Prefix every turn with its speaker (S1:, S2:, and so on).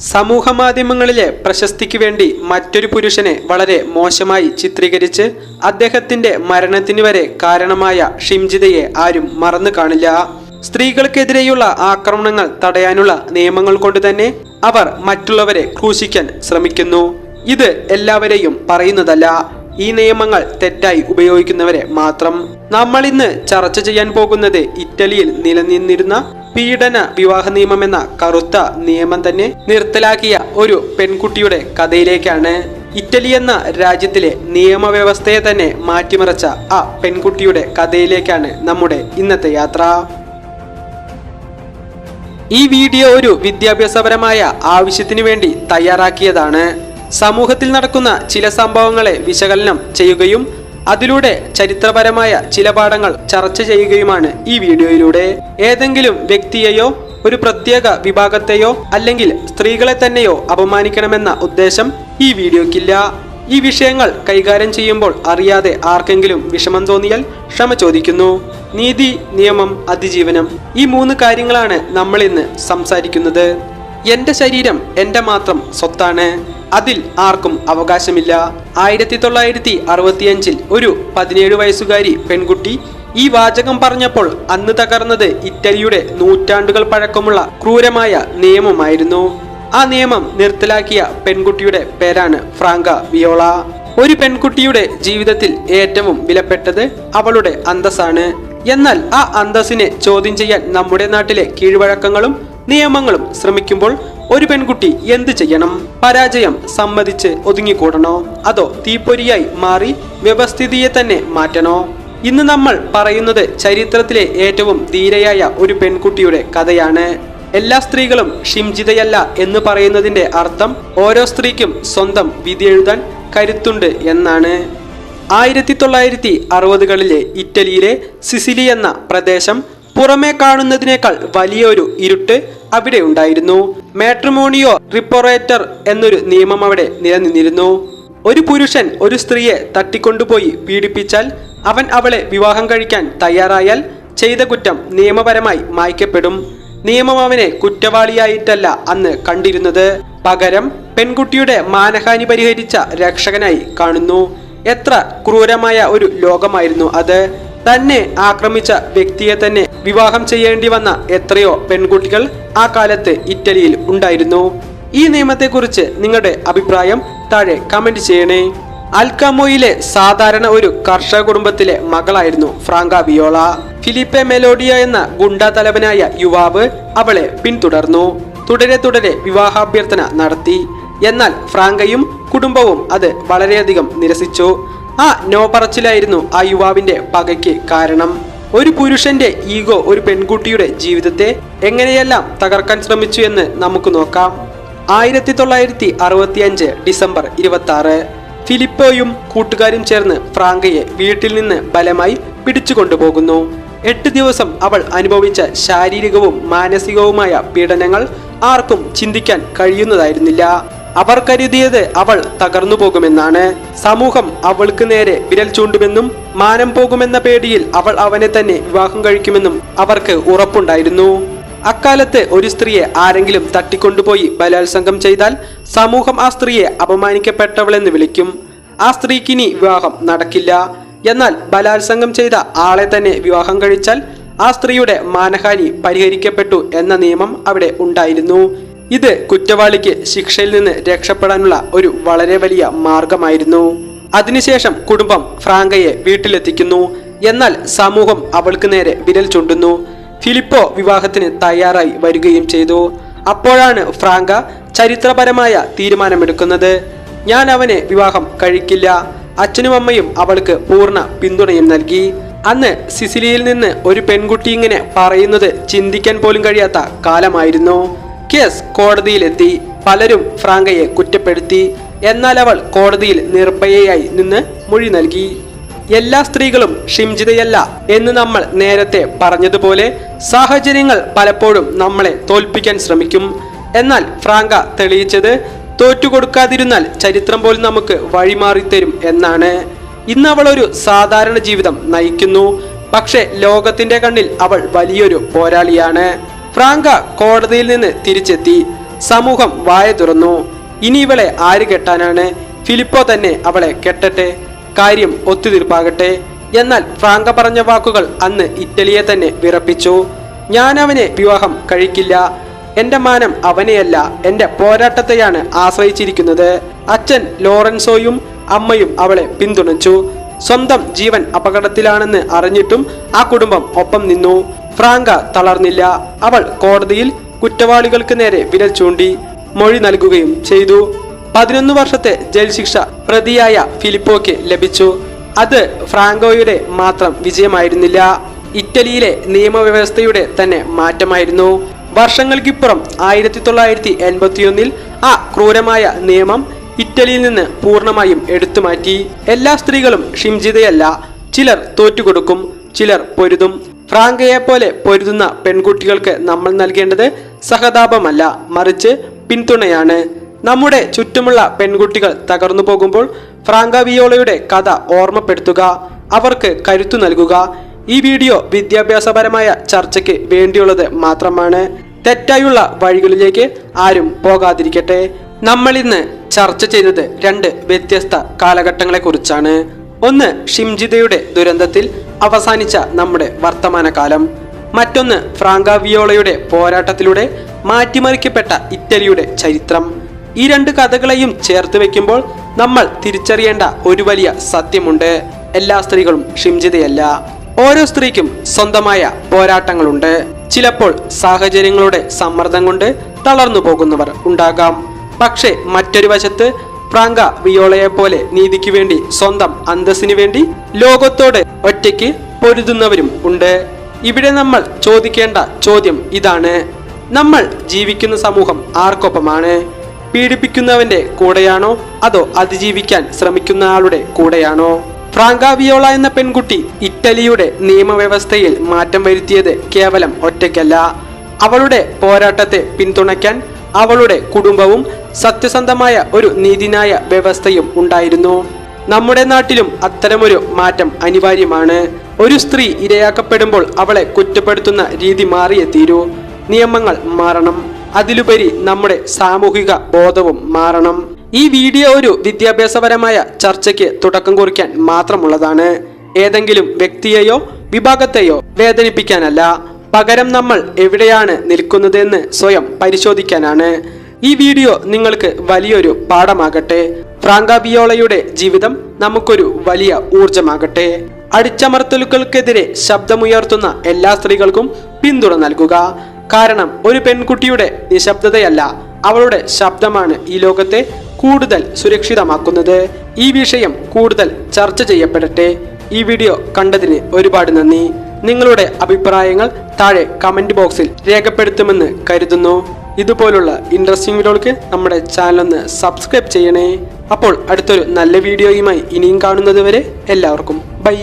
S1: സമൂഹമാധ്യമങ്ങളിലെ പ്രശസ്തിക്ക് വേണ്ടി മറ്റൊരു പുരുഷനെ വളരെ മോശമായി ചിത്രീകരിച്ച് അദ്ദേഹത്തിന്റെ മരണത്തിന് വരെ കാരണമായ ഷിംജിതയെ ആരും മറന്നു കാണില്ല. സ്ത്രീകൾക്കെതിരെയുള്ള ആക്രമണങ്ങൾ തടയാനുള്ള നിയമങ്ങൾ കൊണ്ട് തന്നെ അവർ മറ്റുള്ളവരെ ക്രൂശിക്കാൻ ശ്രമിക്കുന്നു. ഇത് എല്ലാവരെയും പറയുന്നതല്ല, ഈ നിയമങ്ങൾ തെറ്റായി ഉപയോഗിക്കുന്നവരെ മാത്രം. നമ്മൾ ഇന്ന് ചർച്ച ചെയ്യാൻ പോകുന്നത് ഇറ്റലിയിൽ നിലനിന്നിരുന്ന പീഡന വിവാഹ നിയമം എന്ന കറുത്ത നിയമം തന്നെ നിർത്തലാക്കിയ ഒരു പെൺകുട്ടിയുടെ കഥയിലേക്കാണ്. ഇറ്റലി എന്ന രാജ്യത്തിലെ നിയമവ്യവസ്ഥയെ തന്നെ മാറ്റിമറിച്ച ആ പെൺകുട്ടിയുടെ കഥയിലേക്കാണ് നമ്മുടെ ഇന്നത്തെ യാത്ര. ഈ വീഡിയോ ഒരു വിദ്യാഭ്യാസപരമായ ആവശ്യത്തിനു വേണ്ടി തയ്യാറാക്കിയതാണ്. സമൂഹത്തിൽ നടക്കുന്ന ചില സംഭവങ്ങളെ വിശകലനം ചെയ്യുകയും അതിലൂടെ ചരിത്രപരമായ ചില പാഠങ്ങൾ ചർച്ച ചെയ്യുകയുമാണ് ഈ വീഡിയോയിലൂടെ. ഏതെങ്കിലും വ്യക്തിയെയോ ഒരു പ്രത്യേക വിഭാഗത്തെയോ അല്ലെങ്കിൽ സ്ത്രീകളെ തന്നെയോ അപമാനിക്കണമെന്ന ഉദ്ദേശം ഈ വീഡിയോക്കില്ല. ഈ വിഷയങ്ങൾ കൈകാര്യം ചെയ്യുമ്പോൾ അറിയാതെ ആർക്കെങ്കിലും വിഷമം തോന്നിയാൽ ക്ഷമ ചോദിക്കുന്നു. നീതി, നിയമം, അതിജീവനം, ഈ 3 കാര്യങ്ങളാണ് നമ്മൾ ഇന്ന് സംസാരിക്കുന്നത്. എന്റെ ശരീരം എന്റെ മാത്രം സ്വത്താണ്, അതിൽ ആർക്കും അവകാശമില്ല. 1965 ഒരു 17 വയസ്സുകാരി പെൺകുട്ടി ഈ വാചകം പറഞ്ഞപ്പോൾ അന്ന് തകർന്നത് ഇറ്റലിയുടെ നൂറ്റാണ്ടുകൾ പഴക്കമുള്ള ക്രൂരമായ നിയമമായിരുന്നു. ആ നിയമം നിർത്തലാക്കിയ പെൺകുട്ടിയുടെ പേരാണ് ഫ്രാങ്ക വിയോള. ഒരു പെൺകുട്ടിയുടെ ജീവിതത്തിൽ ഏറ്റവും വിലപ്പെട്ടത് അവളുടെ അന്തസ്സാണ്. എന്നാൽ ആ അന്തസ്സിനെ ചോദ്യം ചെയ്യാൻ നമ്മുടെ നാട്ടിലെ കീഴ്വഴക്കങ്ങളും നിയമങ്ങളും ശ്രമിക്കുമ്പോൾ ഒരു പെൺകുട്ടി എന്ത് ചെയ്യണം? പരാജയം സമ്മതിച്ച് ഒതുങ്ങിക്കൂടണോ, അതോ തീപ്പൊരിയായി മാറി വ്യവസ്ഥിതിയെ തന്നെ മാറ്റണോ? ഇന്ന് നമ്മൾ പറയുന്നത് ചരിത്രത്തിലെ ഏറ്റവും ധീരയായ ഒരു പെൺകുട്ടിയുടെ കഥയാണ്. എല്ലാ സ്ത്രീകളും ഷിംജിതയല്ല എന്ന് പറയുന്നതിന്റെ അർത്ഥം ഓരോ സ്ത്രീക്കും സ്വന്തം വിധി എഴുതാൻ കരുത്തുണ്ട് എന്നാണ്. 1960കളിലെ ഇറ്റലിയിലെ സിസിലി എന്ന പ്രദേശം പുറമേ കാണുന്നതിനേക്കാൾ വലിയൊരു ഇരുട്ട് അവിടെ ഉണ്ടായിരുന്നു. മാട്രിമോണിയോ റിപ്പറേറ്റർ എന്നൊരു നിയമം അവിടെ നിലനിന്നിരുന്നു. ഒരു പുരുഷൻ ഒരു സ്ത്രീയെ തട്ടിക്കൊണ്ടുപോയി പീഡിപ്പിച്ചാൽ അവൻ അവളെ വിവാഹം കഴിക്കാൻ തയ്യാറായാൽ ചെയ്ത കുറ്റം നിയമപരമായി മായ്ക്കപ്പെടും. നിയമം അവനെ കുറ്റവാളിയായിട്ടല്ല അന്ന് കണ്ടിരുന്നത്, പകരം പെൺകുട്ടിയുടെ മാനഹാനി പരിഹരിച്ച രക്ഷകനായി കാണുന്നു. എത്ര ക്രൂരമായ ഒരു ലോകമായിരുന്നു അത്! തന്നെ ആക്രമിച്ച വ്യക്തിയെ തന്നെ വിവാഹം ചെയ്യേണ്ടി വന്ന എത്രയോ പെൺകുട്ടികൾ ആ കാലത്ത് ഇറ്റലിയിൽ ഉണ്ടായിരുന്നു. ഈ നിയമത്തെക്കുറിച്ച് നിങ്ങളുടെ അഭിപ്രായം താഴെ കമന്റ് ചെയ്യണേ. അൽക്കാമോയിലെ സാധാരണ ഒരു കർഷക കുടുംബത്തിലെ മകളായിരുന്നു ഫ്രാങ്ക വിയോള. ഫിലിപ്പെ മെലോഡിയ എന്ന ഗുണ്ടാ തലവനായ യുവാവ് അവളെ പിന്തുടർന്നു. തുടരെ വിവാഹാഭ്യർത്ഥന നടത്തി. എന്നാൽ ഫ്രാങ്കയും കുടുംബവും അത് വളരെയധികം നിരസിച്ചു. ആ നോ പറച്ചിലായിരുന്നു ആ യുവാവിന്റെ പകയ്ക്ക് കാരണം. ഒരു പുരുഷന്റെ ഈഗോ ഒരു പെൺകുട്ടിയുടെ ജീവിതത്തെ എങ്ങനെയെല്ലാം തകർക്കാൻ ശ്രമിച്ചു എന്ന് നമുക്ക് നോക്കാം. 1965 ഡിസംബർ 26 ഫിലിപ്പോയും കൂട്ടുകാരും ചേർന്ന് ഫ്രാങ്കയെ വീട്ടിൽ നിന്ന് ബലമായി പിടിച്ചുകൊണ്ടുപോകുന്നു. 8 ദിവസം അവൾ അനുഭവിച്ച ശാരീരികവും മാനസികവുമായ പീഡനങ്ങൾ ആർക്കും ചിന്തിക്കാൻ കഴിയുന്നതായിരുന്നില്ല. അവർ കരുതിയത് അവൾ തകർന്നു പോകുമെന്നാണ്. സമൂഹം അവൾക്ക് നേരെ വിരൽ ചൂണ്ടുമെന്നും മാനം പോകുമെന്ന പേടിയിൽ അവൾ അവനെ തന്നെ വിവാഹം കഴിക്കുമെന്നും അവർക്ക് ഉറപ്പുണ്ടായിരുന്നു. അക്കാലത്ത് ഒരു സ്ത്രീയെ ആരെങ്കിലും തട്ടിക്കൊണ്ടുപോയി ബലാത്സംഗം ചെയ്താൽ സമൂഹം ആ സ്ത്രീയെ അപമാനിക്കപ്പെട്ടവളെന്ന് വിളിക്കും. ആ സ്ത്രീക്കിനി വിവാഹം നടക്കില്ല. എന്നാൽ ബലാത്സംഗം ചെയ്ത ആളെ തന്നെ വിവാഹം കഴിച്ചാൽ ആ സ്ത്രീയുടെ മാനഹാനി പരിഹരിക്കപ്പെട്ടു എന്ന നിയമം അവിടെ ഉണ്ടായിരുന്നു. ഇത് കുറ്റവാളിക്ക് ശിക്ഷയിൽ നിന്ന് രക്ഷപ്പെടാനുള്ള ഒരു വളരെ വലിയ മാർഗമായിരുന്നു. അതിനുശേഷം കുടുംബം ഫ്രാങ്കയെ വീട്ടിലെത്തിക്കുന്നു. എന്നാൽ സമൂഹം അവൾക്ക് നേരെ വിരൽ ചൂണ്ടുന്നു. ഫിലിപ്പോ വിവാഹത്തിന് തയ്യാറായി വരികയും ചെയ്തു. അപ്പോഴാണ് ഫ്രാങ്ക ചരിത്രപരമായ തീരുമാനമെടുക്കുന്നത്. ഞാൻ അവനെ വിവാഹം കഴിക്കില്ല. അച്ഛനും അമ്മയും അവൾക്ക് പൂർണ്ണ പിന്തുണയും നൽകി. അന്ന് സിസിലിയിൽ നിന്ന് ഒരു പെൺകുട്ടി ഇങ്ങനെ പറയുന്നത് ചിന്തിക്കാൻ പോലും കഴിയാത്ത കാലമായിരുന്നു. കേസ് കോടതിയിലെത്തി. പലരും ഫ്രാങ്കയെ കുറ്റപ്പെടുത്തി. എന്നാൽ അവൾ കോടതിയിൽ നിർഭയയായി നിന്ന് മൊഴി നൽകി. എല്ലാ സ്ത്രീകളും ഷിംജിതയല്ല എന്ന് നമ്മൾ നേരത്തെ പറഞ്ഞതുപോലെ സാഹചര്യങ്ങൾ പലപ്പോഴും നമ്മളെ തോൽപ്പിക്കാൻ ശ്രമിക്കും. എന്നാൽ ഫ്രാങ്ക തെളിയിച്ചത് തോറ്റുകൊടുക്കാതിരുന്നാൽ ചരിത്രം പോലും നമുക്ക് വഴിമാറിത്തരും എന്നാണ്. ഇന്ന് അവൾ ഒരു സാധാരണ ജീവിതം നയിക്കുന്നു. പക്ഷെ ലോകത്തിന്റെ കണ്ണിൽ അവൾ വലിയൊരു പോരാളിയാണ്. ഫ്രാങ്ക കോടതിയിൽ നിന്ന് തിരിച്ചെത്തി. സമൂഹം വായ തുറന്നു. ഇനി ഇവളെ ആര് കെട്ടാനാണ്? ഫിലിപ്പോ തന്നെ അവളെ കെട്ടട്ടെ, കാര്യം ഒത്തുതീർപ്പാകട്ടെ. എന്നാൽ ഫ്രാങ്ക പറഞ്ഞ വാക്കുകൾ അന്ന് ഇറ്റലിയെ തന്നെ വിറപ്പിച്ചു. ഞാൻ അവനെ വിവാഹം കഴിക്കില്ല. എന്റെ മാനം അവനെയല്ല, എന്റെ പോരാട്ടത്തെയാണ് ആശ്രയിച്ചിരിക്കുന്നത്. അച്ഛൻ ലോറൻസോയും അമ്മയും അവളെ പിന്തുണച്ചു. സ്വന്തം ജീവൻ അപകടത്തിലാണെന്ന് അറിഞ്ഞിട്ടും ആ കുടുംബം ഒപ്പം നിന്നു. ഫ്രാങ്ക തളർന്നില്ല. അവൾ കോടതിയിൽ കുറ്റവാളികൾക്ക് നേരെ വിരൽ ചൂണ്ടി മൊഴി നൽകുകയും ചെയ്തു. 11 വർഷത്തെ ജയിൽ ശിക്ഷ പ്രതിയായ ഫിലിപ്പോയ്ക്ക് ലഭിച്ചു. അത് ഫ്രാങ്കോയുടെ മാത്രം വിജയമായിരുന്നില്ല, ഇറ്റലിയിലെ നിയമവ്യവസ്ഥയുടെ തന്നെ മാറ്റമായിരുന്നു. വർഷങ്ങൾക്കിപ്പുറം 1981 ആ ക്രൂരമായ നിയമം ഇറ്റലിയിൽ നിന്ന് പൂർണ്ണമായും എടുത്തുമാറ്റി. എല്ലാ സ്ത്രീകളും ഷിംജിതയല്ല. ചിലർ തോറ്റുകൊടുക്കും, ചിലർ പൊരുതും. ഫ്രാങ്കയെ പോലെ പൊരുതുന്ന പെൺകുട്ടികൾക്ക് നമ്മൾ നൽകേണ്ടത് സഹതാപമല്ല, മറിച്ച് പിന്തുണയാണ്. നമ്മുടെ ചുറ്റുമുള്ള പെൺകുട്ടികൾ തകർന്നു പോകുമ്പോൾ ഫ്രാങ്ക വിയോളയുടെ കഥ ഓർമ്മപ്പെടുത്തുക, അവർക്ക് കരുത്തു നൽകുക. ഈ വീഡിയോ വിദ്യാഭ്യാസപരമായ ചർച്ചയ്ക്ക് വേണ്ടിയുള്ളത് മാത്രമാണ്. തെറ്റായുള്ള വഴികളിലേക്ക് ആരും പോകാതിരിക്കട്ടെ. നമ്മൾ ഇന്ന് ചർച്ച ചെയ്തത് 2 വ്യത്യസ്ത കാലഘട്ടങ്ങളെക്കുറിച്ചാണ്. ഒന്ന് ഷിംജിതയുടെ ദുരന്തത്തിൽ അവസാനിച്ച നമ്മുടെ വർത്തമാനകാലം, മറ്റൊന്ന് ഫ്രാങ്ക വിയോളയുടെ പോരാട്ടത്തിലൂടെ മാറ്റിമറിക്കപ്പെട്ട ഇറ്റലിയുടെ ചരിത്രം. ഈ 2 കഥകളെയും ചേർത്ത് വെക്കുമ്പോൾ നമ്മൾ തിരിച്ചറിയേണ്ട ഒരു വലിയ സത്യമുണ്ട്: എല്ലാ സ്ത്രീകളും ഷിംജിതയല്ല. ഓരോ സ്ത്രീക്കും സ്വന്തമായ പോരാട്ടങ്ങളുണ്ട്. ചിലപ്പോൾ സാഹചര്യങ്ങളുടെ സമ്മർദ്ദം കൊണ്ട് തളർന്നു പോകുന്നവർ ഉണ്ടാകാം. പക്ഷേ മറ്റൊരു വശത്ത് ഫ്രാങ്ക വിയോളയെ പോലെ നീതിക്ക് വേണ്ടി, സ്വന്തം അന്തസ്സിന് വേണ്ടി ലോകത്തോട് ഒറ്റയ്ക്ക് പൊരുതുന്നവരും ഉണ്ട്. ഇവിടെ നമ്മൾ ചോദിക്കേണ്ട ചോദ്യം ഇതാണ്: നമ്മൾ ജീവിക്കുന്ന സമൂഹം ആർക്കൊപ്പമാണ്? പീഡിപ്പിക്കുന്നവന്റെ കൂടെയാണോ, അതോ അതിജീവിക്കാൻ ശ്രമിക്കുന്ന ആളുടെ കൂടെയാണോ? ഫ്രാങ്ക വിയോള എന്ന പെൺകുട്ടി ഇറ്റലിയുടെ നിയമവ്യവസ്ഥയിൽ മാറ്റം വരുത്തിയത് കേവലം ഒറ്റയ്ക്കല്ല. അവളുടെ പോരാട്ടത്തെ പിന്തുണയ്ക്കാൻ അവളുടെ കുടുംബവും സത്യസന്ധമായ ഒരു നീതിന്യായ വ്യവസ്ഥയും ഉണ്ടായിരുന്നു. നമ്മുടെ നാട്ടിലും അത്തരമൊരു മാറ്റം അനിവാര്യമാണ്. ഒരു സ്ത്രീ ഇരയാക്കപ്പെടുമ്പോൾ അവളെ കുറ്റപ്പെടുത്തുന്ന രീതി മാറിയേ തീരൂ. നിയമങ്ങൾ മാറണം. അതിലുപരി നമ്മുടെ സാമൂഹിക ബോധവും മാറണം. ഈ വീഡിയോ ഒരു വിദ്യാഭ്യാസപരമായ ചർച്ചയ്ക്ക് തുടക്കം കുറിക്കാൻ മാത്രമുള്ളതാണ്. ഏതെങ്കിലും വ്യക്തിയെയോ വിഭാഗത്തെയോ വേദനിപ്പിക്കാനല്ല. പകരം നമ്മൾ എവിടെയാണ് നിൽക്കുന്നതെന്ന് സ്വയം പരിശോധിക്കാനാണ്. ഈ വീഡിയോ നിങ്ങൾക്ക് വലിയൊരു പാഠമാകട്ടെ. ഫ്രാങ്ക വിയോളയുടെ ജീവിതം നമുക്കൊരു വലിയ ഊർജമാകട്ടെ. അടിച്ചമർത്തലുകൾക്കെതിരെ ശബ്ദമുയർത്തുന്ന എല്ലാ സ്ത്രീകൾക്കും പിന്തുണ നൽകുക. കാരണം ഒരു പെൺകുട്ടിയുടെ നിശബ്ദതയല്ല, അവളുടെ ശബ്ദമാണ് ഈ ലോകത്തെ കൂടുതൽ സുരക്ഷിതമാക്കുന്നത്. ഈ വിഷയം കൂടുതൽ ചർച്ച ചെയ്യപ്പെടട്ടെ. ഈ വീഡിയോ കണ്ടതിന് ഒരുപാട് നന്ദി. നിങ്ങളുടെ അഭിപ്രായങ്ങൾ താഴെ കമന്റ് ബോക്സിൽ രേഖപ്പെടുത്തുമെന്ന് കരുതുന്നു. ഇതുപോലുള്ള ഇൻട്രസ്റ്റിംഗ് വീഡിയോകൾക്ക് നമ്മുടെ ചാനൽ ഒന്ന് സബ്സ്ക്രൈബ് ചെയ്യണേ. അപ്പോൾ അടുത്തൊരു നല്ല വീഡിയോയുമായി ഇനിയും കാണുന്നത് വരെ എല്ലാവർക്കും ബൈ.